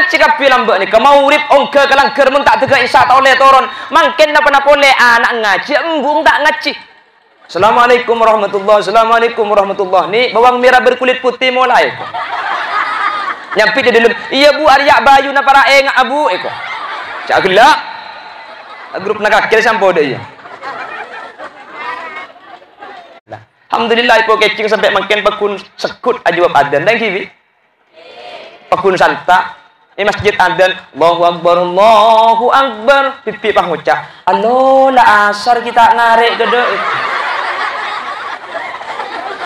ngaci kapi lambak ni kemau urip ongke kalangker mun tak tegak isa tak oleh toron mangken napa boleh anak ngaji embung tak ngaci. Assalamualaikum warahmatullahi. Assalamualaikum warahmatullahi. Ni bawang merah berkulit putih mulai. Nyampi di dalam. Iya bu Arya bayu na para ngak abu eko. Cak gelak. Grup nak kakil sampo dia. Alhamdulillah ipo kecing sampai makin pakun sekut aja adan dan kiwi. Pakun santa. Ini masjid adan. Allahu Akbar, Allahu Akbar. Pipi pah ngucap. Alo la asar kita narik gede.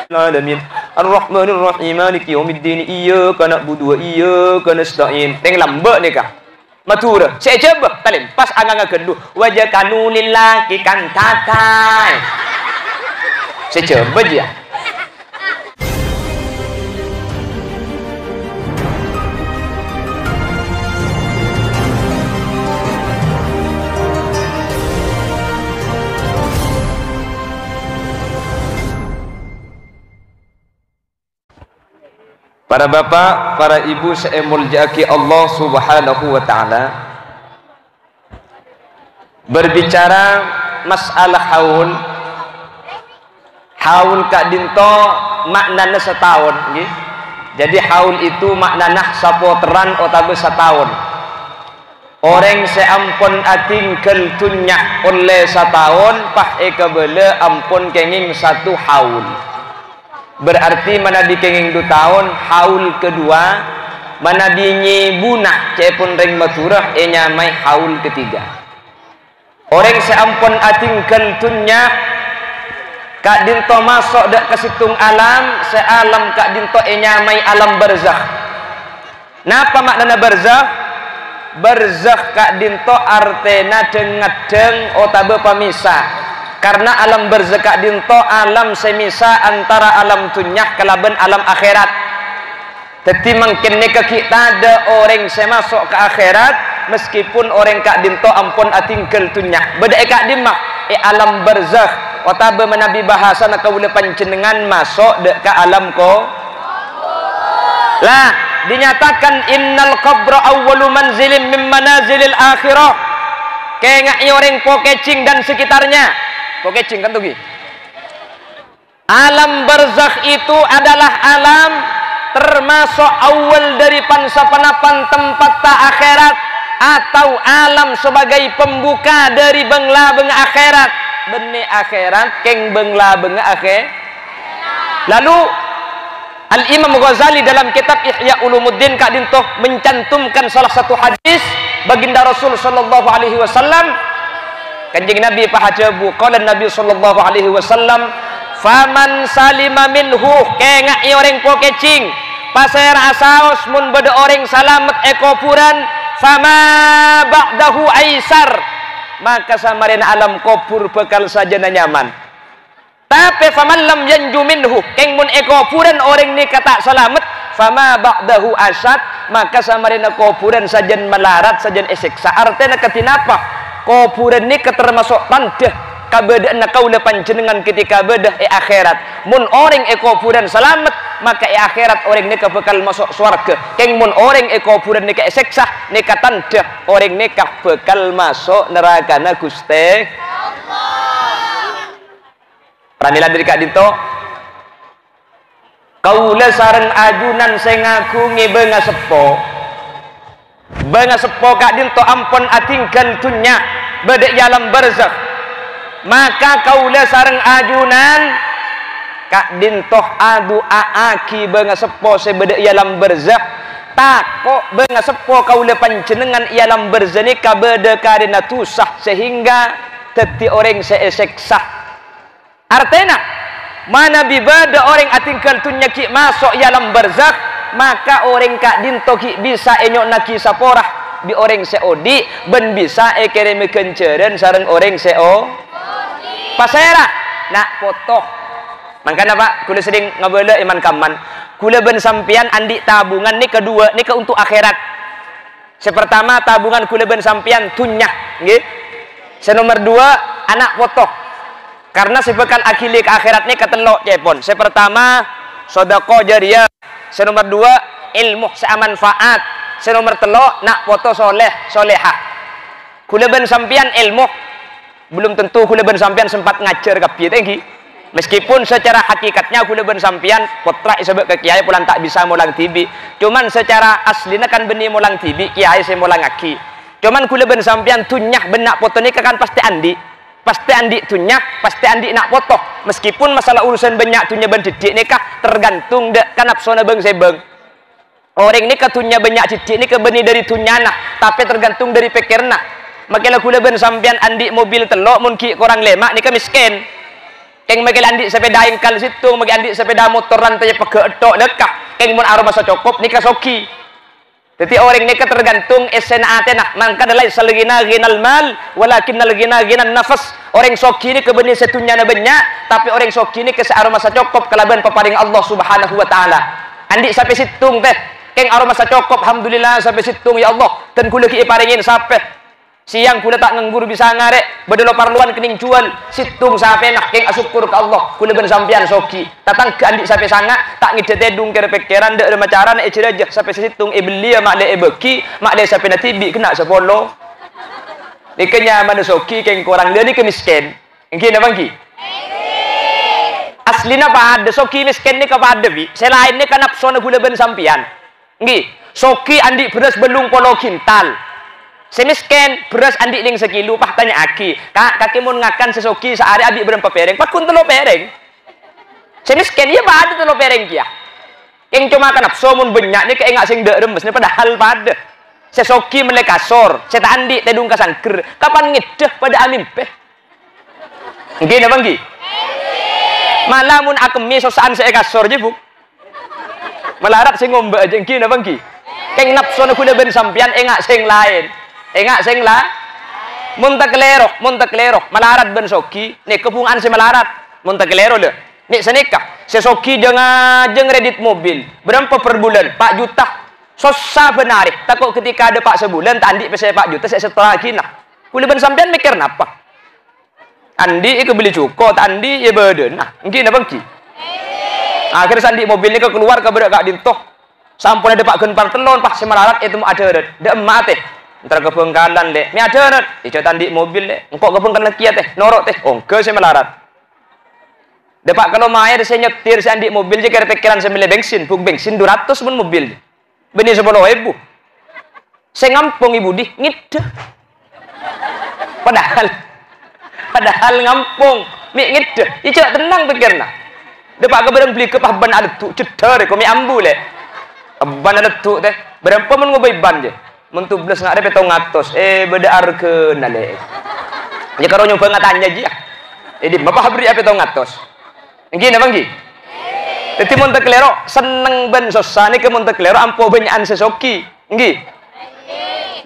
Alamin. Ar-Rahmanir Rahim. Maliki yaumiddin. Iyyaka na'budu wa iyyaka nasta'in. Teng lambak ni kah? Matura. Saya coba talim pas angang gendu. Wajah kanulillahi kan tatai. Saya coba dia. Para bapak, para ibu saya mulyaki Allah Subhanahu wa taala. Berbicara masalah haul. Haul kak dinto maknanya setahun nggih. Jadi haul itu maknanya sapoteran otabe setahun. Orang seampun atingkel tunyak oleh setahun pah ekabele ampun kenging satu haul. Berarti mana di kenging 2 tahun haul kedua mana binyi bunah cepun ring maturah nyamai haul ketiga. Orang seampun atingkel tunyak kak dinto masuk dak ke situng alam sealam kak dinto nyamai alam barzakh. Napa maknana barzakh? Barzakh kak dinto artena dengadeng otabe pamisah. Karena alam barzakh kak dinto alam semisa antara alam tunyah kalaban alam akhirat. Teti mungkin neka kita ada orang semasuk ke akhirat meskipun orang kak dinto ampun atingkel tunyah. Beda kak dimah alam barzakh otabe menabi bahasa nak kaula panjenengan masuk dek ke alam ko. Lah dinyatakan innal qabra awwalu manzilin min manazilil akhirah. Kayak orang Pokecing dan sekitarnya. Pokecing kan tuh gi. Alam barzakh itu adalah alam termasuk awal dari pansapanapan tempat tak akhirat atau alam sebagai pembuka dari bengla benga akhirat. Beni akhirat keng bengla benga akhir. Lalu Al-Imam Ghazali dalam kitab Ihya Ulumuddin Kak Dintoh mencantumkan salah satu hadis baginda Rasul sallallahu alaihi wasallam. Kanjeng Nabi pahajabu qala Nabi sallallahu alaihi wasallam faman salima minhu kengak orang Pokecing pasir asaos mun beda orang salamet ekopuran fama ba'dahu aisar maka samarena alam kopur bekal saja nyaman. Tapi faman lam yanju minhu keng mun ekopuran orang ni kata salamet fama ba'dahu asad maka samarena kopuran sajen melarat sajen esiksa. Artinya ketinapa kopuran ni ketermasuk tandah kabedana kaula panjenengan ketika bedah akhirat. Mun orang kopuran selamat maka akhirat orang ni bakal masuk surga. Keng mun orang kopuran ni esiksa ni tandah orang ni bakal masuk neraka na Gusti Allah. Pramila dari Kak Dinto kaula sareng ajunan sing ngaku ngebenga sepo. Banga sepo Kak Dinto ampun atingkan tunya bedek alam barzakh maka kaula sareng ajunan Kak Dinto adu aaki banga sepo sebedek alam barzakh takok banga sepo kaula panjenengan alam barzakh ni kabede karena tusah sehingga teti orang seeseksa. Artena mana bibada orang atingkan tunya ki masuk alam barzakh maka orang Kak Dinto ki bisa enyok naki saporah di orang seodi ben bisa kereme kenceren sareng orang seo pasera nak foto makanya Pak kula sering ngabela iman kaman kula ben sampian andi tabungan ni kedua ni ke untuk akhirat. Sepertama tabungan kula ben sampian tunyah nggih. Senomor 2 anak foto karena sebekal akili ke akhirat ni ketelok cepon. Sepertama sedekah jariyah. Senomor 2 ilmu seamanfaat. Senomor telo nak foto soleh solehah. Kula ben sampean ilmu belum tentu kula ben sampean sempat ngajar ka piye tengki. Meskipun secara hakikatnya kula ben sampean potrak sebab ke kiai pulang tak bisa mulang tibi. Cuman secara aslinya kan beni mulang tibi, kiai saya mulang aki. Cuman kula ben sampean tunyah benak foto ni kan pasti andi. Pasti andi tunyah, pasti andi nak foto. Meskipun masalah urusan banyak tunyah ben didik nikah tergantung dek kan nafsona beng sebeng. Orang ni katunya banyak didik ni kebeni dari tunyana, tapi tergantung dari pikirna. Makanya kula ben sampean andi mobil telok mun ki kurang lemak ni miskin. Keng magil andi sepeda engkal situ, magil andi sepeda motor rantai pegedok dekah. Keng mun aroma cukup ni kasoki. Jadi orang ni tergantung SNA tenah. Maka adalah salgina ginal mal, walakinnal gina ginan nafas. Orang soki ni kebeni setunya na banyak, tapi orang soki ni aroma cukup kalaban peparing Allah Subhanahu wa taala. Andi sampai situng teh. Keng aroma cukup alhamdulillah sampai situng ya Allah. Dan kula ki paringin sampai siang kula tak nganggur bisa ngarek bedelo parluan kening jual situng sampai nak keng asyukur ke Allah kula ben sampean soki datang ke andi sampai sangat tak ngidete dung kere pikiran dek macara nak ejeraja sampai situng beli mak le beki mak le sampai natibi kena sepolo ikenya mana soki keng kurang dia ni ke miskin ngki na bangki aslina pa ada soki miskin ni kepada bi selain ni kan nafsu kula ben sampean ngki soki andi beras belung polo kintal. Semisken beras andi ling sekilo pah tanya aki kaki mun ngakan sesoki sehari abi berapa pereng pakun telo pereng semisken iya pada telo pereng kia yang cuma kan nafsu mun banyak ni kayak enggak sing dek remes ni padahal pada sesoki melek kasor seta andi tedung kasangker kapan ngedeh pada amin peh nggih napa nggih malah mun akemi sosaan saya kasor je bu melarat sing ngombe aja nggih napa nggih keng nafsu kula ben sampean enggak sing lain enggak sing lah munta kelero malarat ben soki nek kepungan si malarat munta kelero le nek senikah sesoki dengan kredit mobil berapa per bulan 4 juta sosa benarik takut ketika ada pak sebulan tak andi pese 4 juta saya setelah lagi nah kula ben sampean mikir napa andi ke beli cuko tak andi ya beden nah mungkin apa ki akhirnya sandi mobil ni ke keluar ke bedak kak dintoh sampun ada pak genpar telon pak si malarat itu ada de emak teh ntar kebengkalan deh, mi ada rat, ijo tandi mobil deh, engkau kebengkalan kia teh, norok teh, ongke saya melarat. Depak kalau main saya nyetir saya andi mobil je kira pikiran saya milih bensin, buk bensin 200 pun mobil, beni 10.000. Saya ngampung ibu di, ngide. Padahal ngampung, mi ngide, ijo tenang pikirna. Depak keberang beli ke ban ada tu, cedar, kau mi ambu le, ban ada tu teh, berapa mun ngobai ban je. Mentubles nggak ada petong ngatos beda arke nale ya kalau nyoba ngatanya aja di bapak beri apa petong ngatos gini apa gini jadi monte kelero seneng ben sosane ke monte kelero ampo banyakan sesoki gini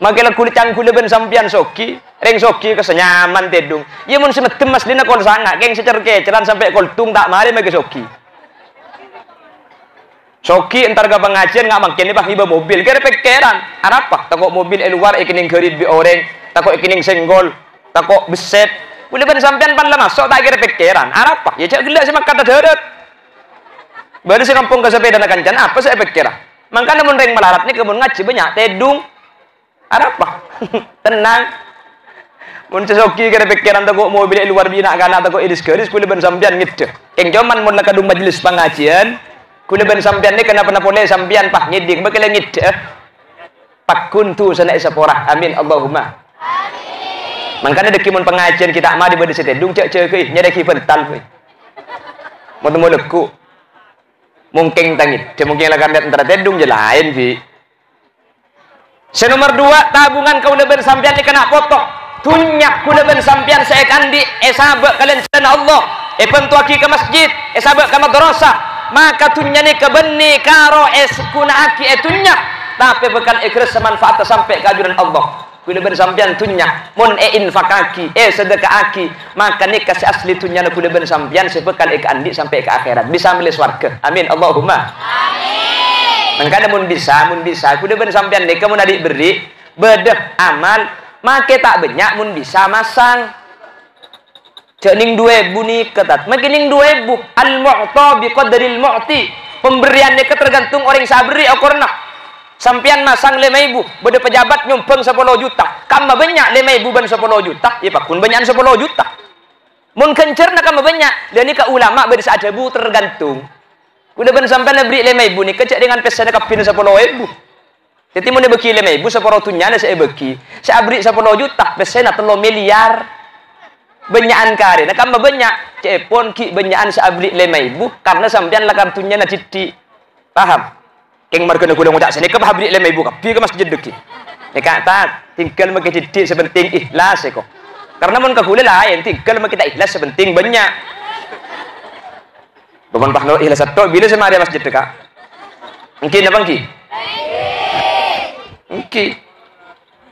makanya kulit cangkul ben sampian soki ring soki kesenyaman tedung ya mun semetem mas dina kol sangat geng secer keceran sampai koltung tak mari mage soki soki entar ke pengajian nggak makin nih pak iba mobil kira pikiran apa takut mobil luar ikining gerit bi orang takut ikining senggol takut beset udah ben sampean pan lah masuk tak kira pikiran apa ya cak gila sih makan darat baru si kampung ke sepeda nak kancan apa saya pikiran makanya mun ring melarat nih kebun ngaji banyak tedung apa tenang mun soki kira pikiran takut mobil luar bina kana takut iris geris udah ben sampean gitu yang cuman mun kadung majelis pengajian kula ben sampean ni kenapa boleh sampean pak ngidik bakal ngid pak kuntu sana isaporah amin Allahumma amin makanya deki mun pengajian kita mah di bade setedung cek euy nya deki pental euy mun temu leku mungkin tangit dia mungkin lakan lihat antara tedung je lain bi nomor 2 tabungan kula ben sampean ni kena potong tunyak kula ben sampean saya kandi sabak kalian sana Allah pentuaki ke masjid sabak ke madrasah maka tunya ni kebeni karo kuna aki tunya tapi bukan ikhlas semanfaat sampai keajuran Allah bila ben sampean tunya mun infakaki sedekah aki maka ni kasih asli tunya na bila ben sampean sebekal andi sampai ke akhirat bisa milih swarga amin Allahumma amin mangkana mun bisa bila ben sampean ni kamu adik beri bedah amal make tak banyak mun bisa masang cening 2.000 nih ketat makining 2.000 al-mu'ta biqadril mu'ti pemberiannya tergantung orang sabri okorna Sampian masang 5.000, beda pejabat nyumpeng 10 juta. Kama banyak 5.000 ban 10 juta, ya pakun banyak 10 juta. Mun kencer nak kama banyak, dan ni ka ulama beda sadabu tergantung. Udah ban sampean beri 5.000 ni kecek dengan pesan kapin 10.000. Jadi mun beki 5.000 seporo tunyana saya beki. Saya beri 10 juta, pesan 3 miliar. Banyakan kare, nak kama banyak, cepon ki banyakan saya beri 5.000 karena sampean lah kartunya na citi. Paham? Keng markena kuda ngucak sini ke habri 5.000 kapi ke masjid deki. Nek kata tinggal make didik sepenting ikhlas kok. Karena mun ka kula lain tinggal make kita ikhlas sepenting banyak. Bapak pahno ikhlas satu bila sama ada masjid deka. Mungkin apa ki? Mungkin.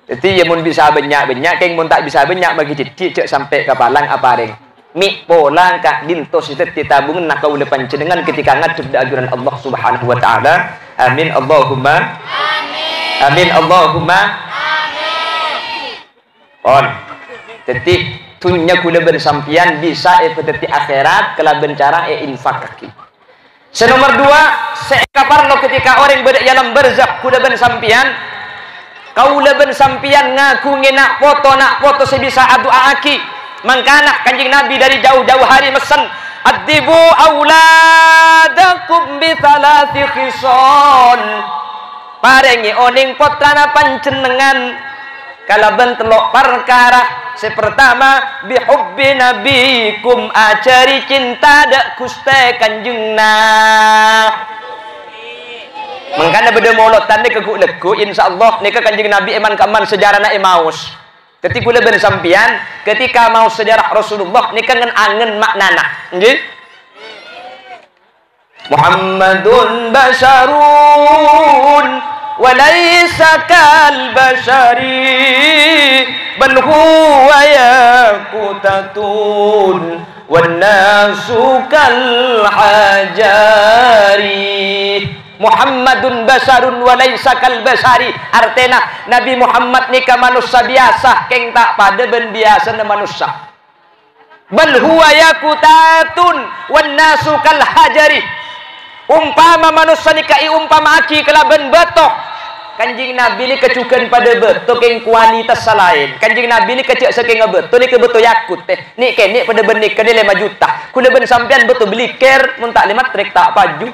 Jadi ya mun bisa banyak keng mun tak bisa banyak bagi didik cek sampai ke palang apa reng. Mi polang kak dintos itu ditabung nak kau lepan dengan ketika ngadep ajuran Allah Subhanahu wa taala. Amin Allahumma amin. Amin Allahumma amin. On. Jadi tunya kula bersampian bisa peteti akhirat kelaben cara infak kaki. Senomor 2, seekapar lo ketika orang dalam berzak kula bersampian kau leben sampian ngaku nak foto sebisa doa aki. Mangkana kanjing Nabi dari jauh-jauh hari mesen adibu auladakum bi thalathi khisal. Parengi oning putrana panjenengan kalaban telok perkara. Sepertama bi hubbi nabikum ajari cinta dak kuste kanjengna. Mangkana beda molotan ni keguk legu insyaallah nika kanjeng Nabi eman kaman sejarahna Emaus. Ketika kula ben sampian ketika mau sejarah Rasulullah ni kangen angen maknana nggih Muhammadun basharun wa laysa kal bashari bal huwa yaqutatun wan nasu kal hajari. Muhammadun basarun wa laysa kal basari. Artinya Nabi Muhammad ni ka manusia biasa keng tak pada ben biasa na manusia. Bal huwa yaqutatun wan nasu kal hajari. Umpama manusia ni kai umpama aki kelaben betok. Kanjing Nabi ni kecukan pada betok keng kualitas lain. Kanjing Nabi ni kecek saking betok ni ke betok yakut teh. Ni kene pada benik ke 5 juta. Kula ben sampean betul beli ker mun tak 5 trek tak paju.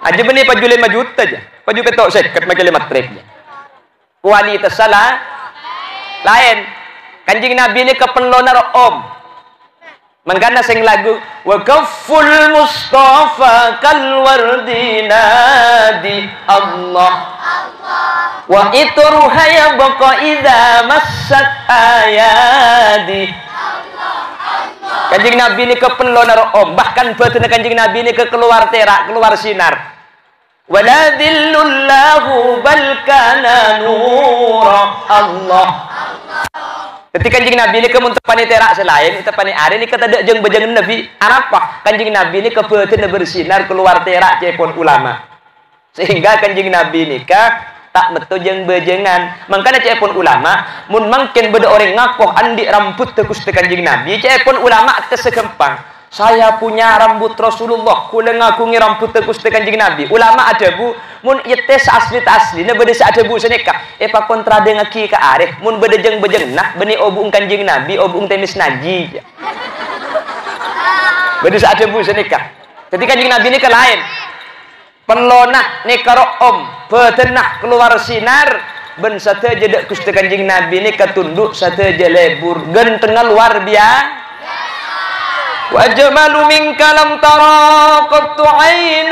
Aja benih paju 5 juta aja. Paju ketok seket makin 5 tripnya. Kualitas salah lain. Kanjing Nabi ini kepenlonar om. Mangkana sing lagu wa kafful mustafa kal wardinadi Allah. Wa itruha ya baqa idza massat ayadi. Kanjing Nabi ini kepenlonar om. Bahkan batin kanjing Nabi ini keluar terak, keluar sinar. Wala dhillullahu bal kana nura Allah. Ketika kanjing Nabi ini kemuntapani terak selain itapani ada ini kata dak jeung bejeng Nabi apa kanjing Nabi ini kebeuteuh bersinar keluar terak cepon ulama sehingga kanjing Nabi ini tak betul jeung bejengan mangkana cepon ulama mun mangken beda orang ngakoh andi rambut teu Gusti kanjing Nabi cepon ulama teu segempang. Saya punya rambut Rasulullah, kula ngagungi rambut Gusti Kanjeng Nabi. Ulama ada bu, mun yete asli aslinya beda ada bu seneka. Pak kontra dengan ki ka areh, mun beda jeng bejeng nah beni obung Kanjeng Nabi, obung temis naji. Beda ada bu seneka. Jadi Kanjeng Nabi ini ke lain. Penlona ni karo om, betenah keluar sinar, ben sate jedak Gusti Kanjeng Nabi ini ketunduk sate jelebur, gentengnya luar biasa. وَأَجْمَلُ مِنْكَ لَمْ تَرَى قَطُّ عَيْنٌ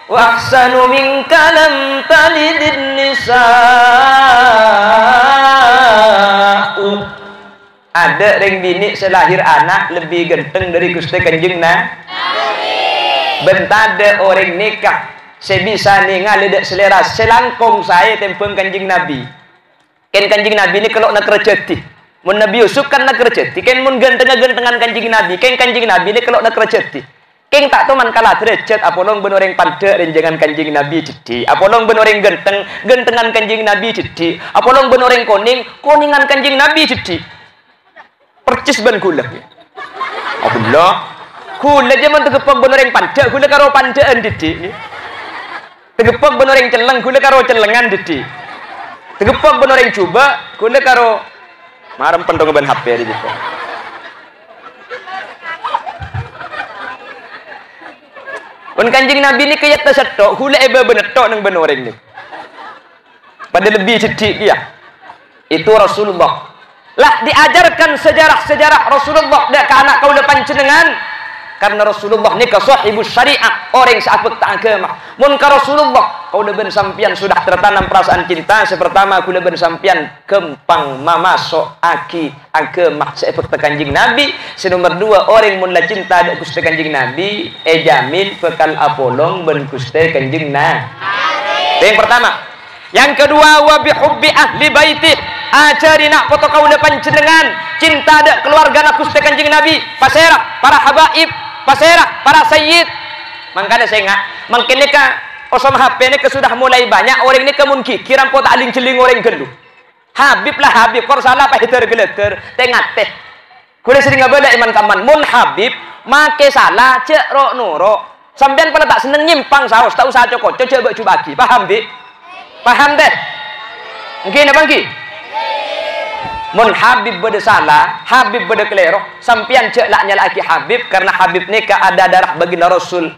وَأَحْسَنُ مِنْكَ لَمْ تَلِدِ النِّسَاءُ. Ada ring bini selahir anak lebih ganteng dari Gusti Kanjeng Nabi. Bentade orang nikah sebisa ningali dek selera selangkong saya tempeng Kanjeng Nabi. Ken Kanjeng Nabi ini kalau nak rezeki mun Nabi Yusuf kan nak rezeki, ken mun gentengan Kanjeng Nabi, ken Kanjeng Nabi ni kalau nak rezeki. Ken tak tuh man kalah derajat, apolong ben orang pada renjangan Kanjeng Nabi jadi, apolong ben orang gentengan Kanjeng Nabi jadi, apolong ben orang koningan Kanjeng Nabi jadi. Percis ben kula. Allah. Kula zaman tu kepang ben orang pada, kula karo pandaan jadi. Tegepok bener yang celeng kula karo celengan didi. Tegepok bener yang coba kula karo marem pendong ben HP di situ. Pun Kanjeng Nabi ni kaya tersetok, hula eba benetok nang benoreng ni. Pada lebih cedik ya. Itu Rasulullah. Lah diajarkan sejarah-sejarah Rasulullah dak ke anak kau depan jenengan. Karena Rasulullah ni ke sahibus syariah, orang seapek tak agama. Mun ka Rasulullah, kau ben sampian sudah tertanam perasaan cinta. Sepertama kula ben sampian kempang mamasok aki agama seapek ta Kanjeng Nabi. Senomor dua, orang mun la cinta dak Gusti Kanjeng Nabi, jamin bekal apolong ben Gusti Kanjeng Nabi. Yang pertama. Yang kedua, wa bihubbi ahli baiti. Ajari nak foto kau depan jenengan cinta dak keluarga nak Gusti Kanjeng Nabi, pasera para habaib, pasera para sayyid. Mangkana saya ngak mungkin ni ka osom HP ni ke sudah mulai banyak orang ni kemun kikiran po tak aling celing orang gelu. Habib lah Habib kor salah pa hiter geleter tengat teh. Kule sering ngabada iman kaman mun Habib make salah cek ro nuro. Sampean pada tak seneng nyimpang saos tak usah cokot coba bagi. Paham Bi? Paham deh? Mungkin apa ki? Mun Habib berde salah, Habib berde kelero, sampian cek laknya laki Habib karena Habib ni ka ada darah baginda Rasul.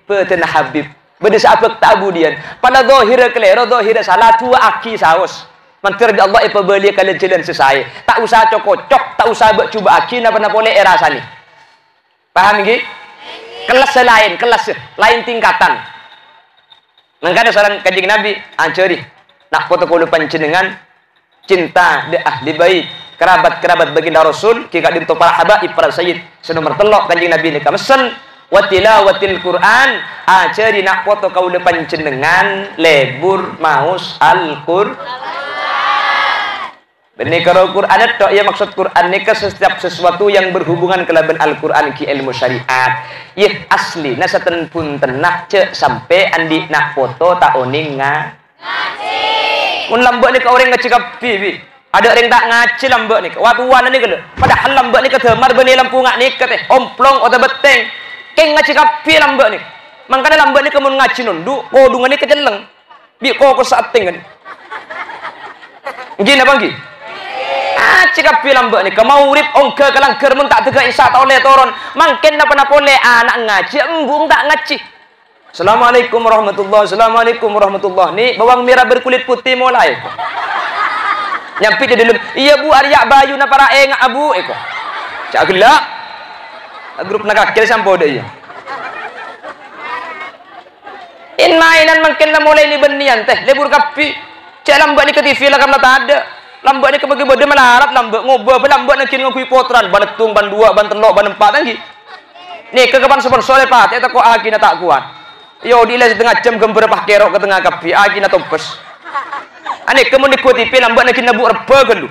Petena Habib. Berde saapek tabudian. Pada zahir kelero, zahir salah tua aki saos. Mantir bi Allah beli kalian jalan sesai. Tak usah cokocok, tak usah cuba aki napa boleh era sani. Paham ki? Kelas lain, kelas lain tingkatan. Mangkana sareng Kanjeng Nabi ajari nak foto kulo panjenengan cinta de ahli bait kerabat-kerabat baginda Rasul ki kadin to para habaib para sayyid senomor telok Kanjeng Nabi ni kamesen wa tilawatil Quran ajari nak foto kaula panjenengan lebur maus Al-Qur'an. Benih karo Quran tok ya maksud Quran ni ke setiap sesuatu yang berhubungan kelaban Al-Quran ki ilmu syariat. Ye asli na saten pun tenah cek sampai andi nak foto tak oning ngaji. Mun lambek ni ke orang ngecikap bi. Ada orang tak ngaji lambek ni. Watuan ni ke padahal lambek ni ke demar benih lampu ngak ni ke teh omplong atau beteng. Keng ngecikap bi lambek ni. Mangkana lambek ni ke mun ngaji nunduk kodungan ni kejeleng. Bi ko sating kan. Ngin apa ngi? Cakap film mbak ni kemau urip ongke kelangker mun tak tega insya Allah toron mangken napa boleh anak ngaji embung tak ngaji. Assalamualaikum warahmatullahi Assalamualaikum warahmatullahi ni bawang merah berkulit putih mulai nyampi di dalam iya bu Arya Bayu na para ngak abu eko cak gelak grup nak kira sampo deh iya in mainan mangken na mulai ni benian teh lebur kapi cak lambat ni ke TV lah karena tak ada. Lambak ni kebagi bode melarat lambak ngobrol lambak nak kini ngui potran banetung ban dua ban telok ban empat lagi ni kekepan sponsor lepas tak ko aki na tak kuat yo di les setengah jam gember pah kerok ke tengah kapi aki na tompes ane kemun ikuti pe lambak nak kini bu reba gelu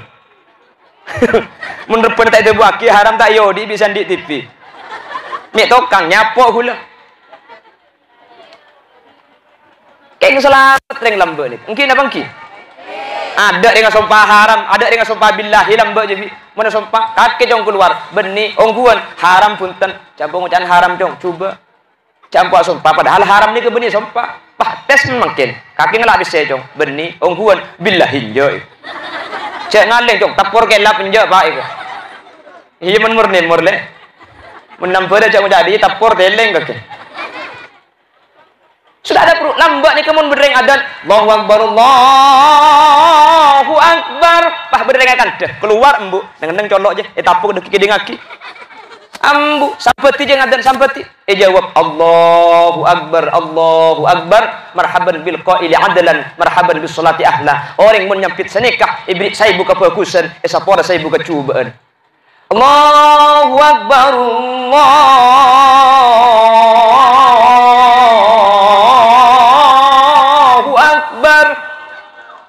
mun reba tak ada bu aki haram tak yo di bisa di TV mi tokang nyapok hula keng selamat reng lambak ni mungkin apa ki ada dengan sumpah haram, ada dengan sumpah billahi lambak je. Mana sumpah kaki jong keluar benih ongguan haram punten. Campur ngucan haram jong coba. Campur sumpah padahal haram ni ke benih sumpah. Pah tes mungkin. Kaki ngelak bisa jong benih ongguan billahi je. Cek ngaleng jong tapor kelap je pak iku. Iya men murni murle. Mun nampur cak jadi tapor teleng kaki. Sudah ada perut lambak ni kemun berdeng adan Allahu Akbar Allahu Akbar pah berdeng akan dah keluar embu neng colok je tapuk dah kiki dengaki ambu sampeti je ngadan sampeti jawab Allahu Akbar marhaban bil qaili adalan marhaban bis salati ahla orang mun nyampit senikah ibrik saya buka fokusan esapora saya buka cubaan Allahu Akbar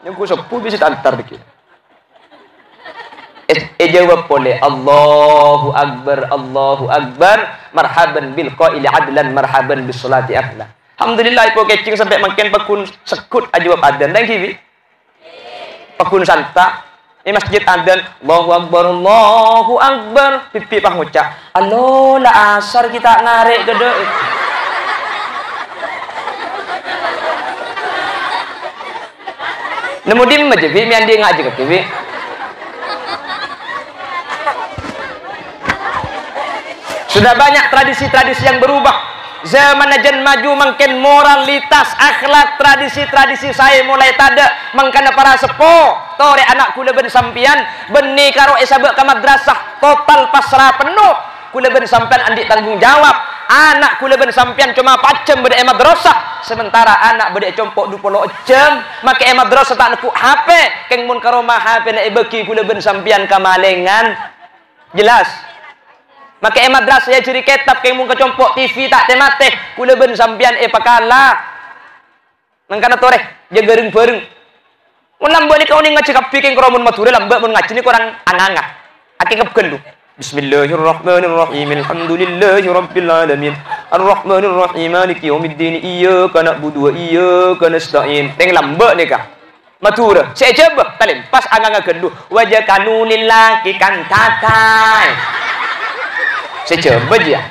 yang ku sepuh bisa antar dikit. Jawab boleh Allahu Akbar marhaban bil qaili adlan marhaban bis salati ahla. Alhamdulillah ipo kecing sampai makin pakun sekut ajawab adan dan kiwi. Pakun santa ini masjid adan Allahu Akbar pipi pah ngucap alo la asar kita ngarek gede Nemu dim aja bi mian dia ngaji ke bi. Sudah banyak tradisi-tradisi yang berubah. Zaman ajan maju makin moralitas, akhlak, tradisi-tradisi saya mulai tada mangkana para sepo. Tore anak kula ben sampian beni karo esabek ke madrasah total pasrah penuh. Kula ben sampian andi tanggung jawab. Anak kula ben sampian cuma pacem bede madrasah. Sementara anak bede compok 20 jam make madrasah tak neku HP. Keng mun karo mah HP na ibeki kula ben sampian kamalengan. Jelas. Maka madrasah saya ciri kitab keng mun kecompok TV tak temate kula ben sampian pakala mangkana tore je gereng-bereng mun lambe ni kau ni ngaji kapi keng kromun mature lambe mun ngaji ni kurang anganga ake kepken lu bismillahirrahmanirrahim alhamdulillahi rabbil alamin arrahmanir rahim maliki yaumiddin iyyaka na'budu wa iyyaka nasta'in teng lambe ni ka mature saya coba talim pas anganga gendu wajah kanulillahi kan tatai saya coba aja.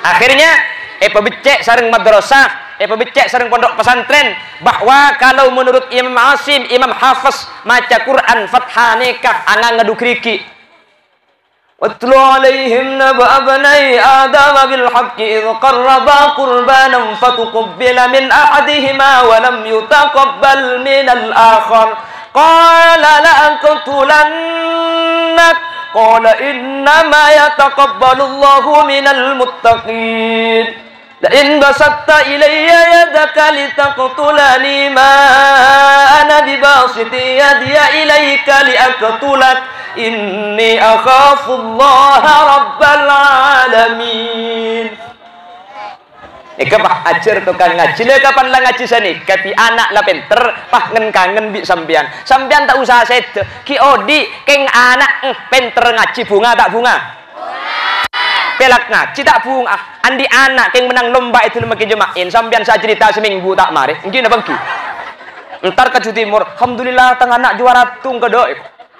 Akhirnya, pebecek sareng madrasah, pebecek sareng pondok pesantren, bahwa kalau menurut Imam Asim, Imam Hafiz, maca Quran Fathah nikah, angan ngadu kriki. Watlu alaihim naba abnai Adam bil haqqi idh qarraba qurbanan fatuqabbala min ahadihima wa lam yutaqabbal min al-akhar. Qala la aqtulannak قال إنما يتقبل الله من المتقين لئن بسطت إلي يدك لتقتلني ما أنا بباسط يدي إليك لأقتلك إني أخاف الله رب العالمين. Ika pah ajar tukang ngaji le kapan lah ngaji sani kapi anak lah penter pah kangen bi sampean tak usah sede ki odi keng anak penter ngaji bunga tak bunga pelak ngaji tak bunga andi anak keng menang lomba itu makin jemain sampean saya cerita seminggu tak mari mungkin apa ki entar ke Jawa Timur alhamdulillah tang anak juara tung kedok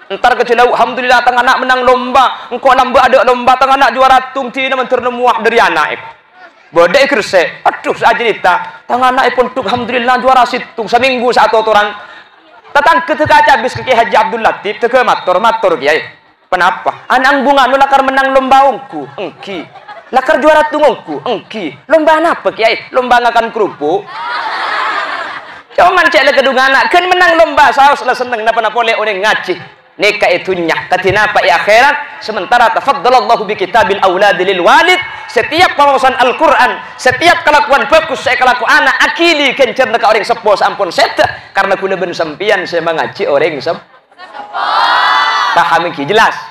entar ke Cilau alhamdulillah tang anak menang lomba engko lamba ada lomba tang anak juara tung tina mentur nemuak dari anak bodek kerse, aduh saya cerita, tangan anak pun tuk, alhamdulillah juara situng, seminggu satu orang. Tatang ketika habis ke Haji Abdul Latif, teke matur kiai. Kenapa? Anak bunga nu lakar menang lomba ongku, engki. Lakar juara tungongku, engki. Lomba apa kiai? Lomba ngakan kerupuk. Cuman cek le kedung anak, kan menang lomba, saus lah seneng napa oleh orang ngaji. Nikah itu nyak katina pa akhirat sementara tafaddalallahu bi kitabil aulad lil walid setiap pengawasan Al-Qur'an setiap kelakuan bagus saya kelaku anak akili kencer ka orang sepo sampun seta karena kula ben sampian saya mengaji orang sepo paham ki jelas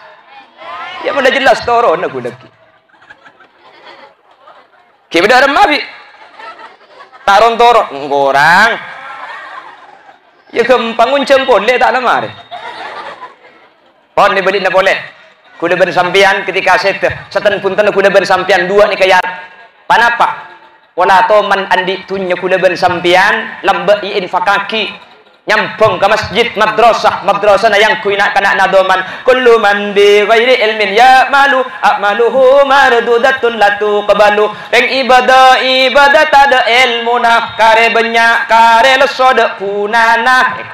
ya udah jelas toro na kula ki beda remabi taron toro ngorang ya kempangun cempon le tak lamar pon ni beli na boleh. Kuda bersampian ketika setan punten kuda bersampian dua ni kayat. Panapa? Wala to man andi tunya kuda bersampian lambe infakaki nyampung ke masjid madrasah na yang kuina kana nadoman kullu man bi ghairi ilmin ya malu amaluhu mardudatun latu qabalu peng ibadah tada ilmuna kare banyak kare lesode kunana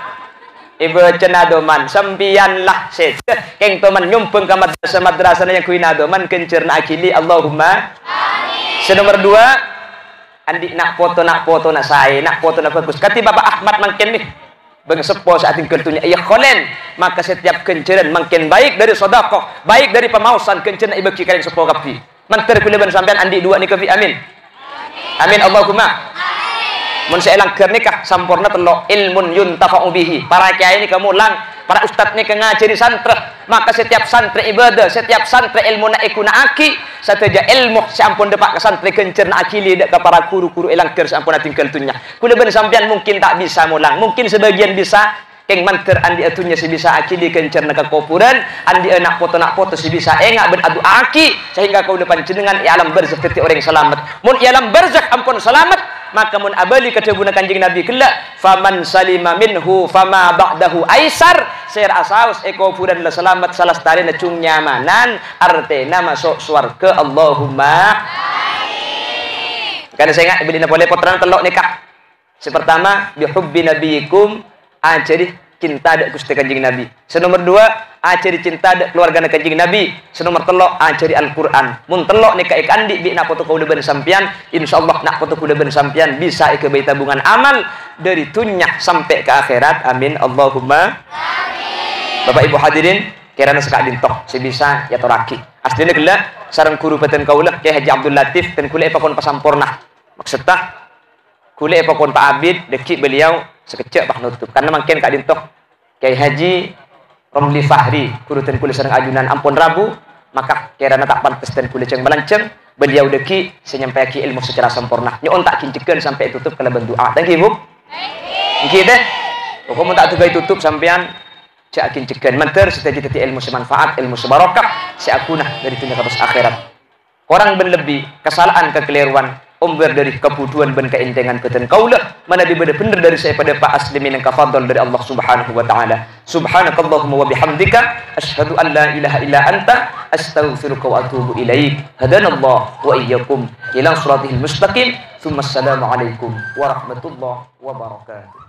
ibu cenadoman sampian lah set keng toman nyumpeng ke madrasah yang kuinadoman kencerna akili Allahumma amin. Senomor 2 andi nak foto na saya nak foto na bagus kati Bapak Ahmad makin nih bang sepo saat ingkertunya iya kholen maka setiap kenceran makin baik dari sodakoh baik dari pemausan kencerna ibu kalian sepo kapi manter kuliban sampean andi 2 nih kapi amin amin Allahumma mun seelang keur nikah sampurna telo ilmun yuntafa'u bihi. Para kiai ini kemulang, para ustad ini ngajari santri, maka setiap santri ibadah, setiap santri ilmu na ikuna aki, sateja ilmu sampun depak ke santri kencerna akili dak ke para guru-guru elang keur sampun tinggal tunya. Kula ben sampean mungkin tak bisa mulang, mungkin sebagian bisa keng manter andi atunya si bisa akili kencerna ke kuburan, andi nak foto si bisa engak ben adu aki sehingga kau depan jenengan i alam barzakh teti orang selamat. Mun i alam barzakh ampun selamat maka mun abali ketebunan kanjeng Nabi kelak faman salima minhu fama ba'dahu aisar ser asaus eko puran la selamat salah tari na cung nyamanan artena masuk surga Allahumma amin. Karena saya ingat beli boleh potran telok nikah. Si pertama bihubbi nabiyikum Jadi cinta ada Gusti Kanjeng Nabi. Senomor 2, jadi cinta ada keluarga Kanjeng Nabi. Senomor 3, jadi Al-Qur'an. Mun telok nek kaek andi bi nak foto kuda ben sampean, insyaallah nak foto kuda ben sampean bisa ke bayi tabungan amal dari dunya sampai ke akhirat. Amin Allahumma amin. Bapak Ibu hadirin, kirana sekak dintok sebisa ya toraki. Asline gelak sareng guru peten kaulah Kyai Haji Abdul Latif ten kule pakon pasampurna. Maksudnya kule pakon Pak Abid deki beliau sekecek bah nutup karena mungkin kak dintok Kyai Haji Romli Fahri guru ten kule sareng ajunan ampun Rabu, maka kirana tak pantes ten kule ceng balanceng beliau deki senyampaikan ilmu secara sempurna. Nyon tak kincikeun sampai tutup kala berdoa. Thank you, Bu. Nggih deh. Pokoknya tak tugai tutup sampean cak kincikeun menter cita-cita ilmu semanfaat, ilmu sebarokah seakunah dari dunia ke akhirat. Orang berlebih kesalahan kekeliruan umber dari kebutuhan ben keintengan keten kaulah mana bener dari saya pada Pak asli minang kafadhal dari Allah Subhanahu wa taala. Subhanakallahumma wa bihamdika asyhadu an la ilaha illa anta astaghfiruka wa atubu ilaik. Hadanallah wa iyyakum ila siratal mustaqim. Tsumma assalamu alaikum warahmatullahi wabarakatuh.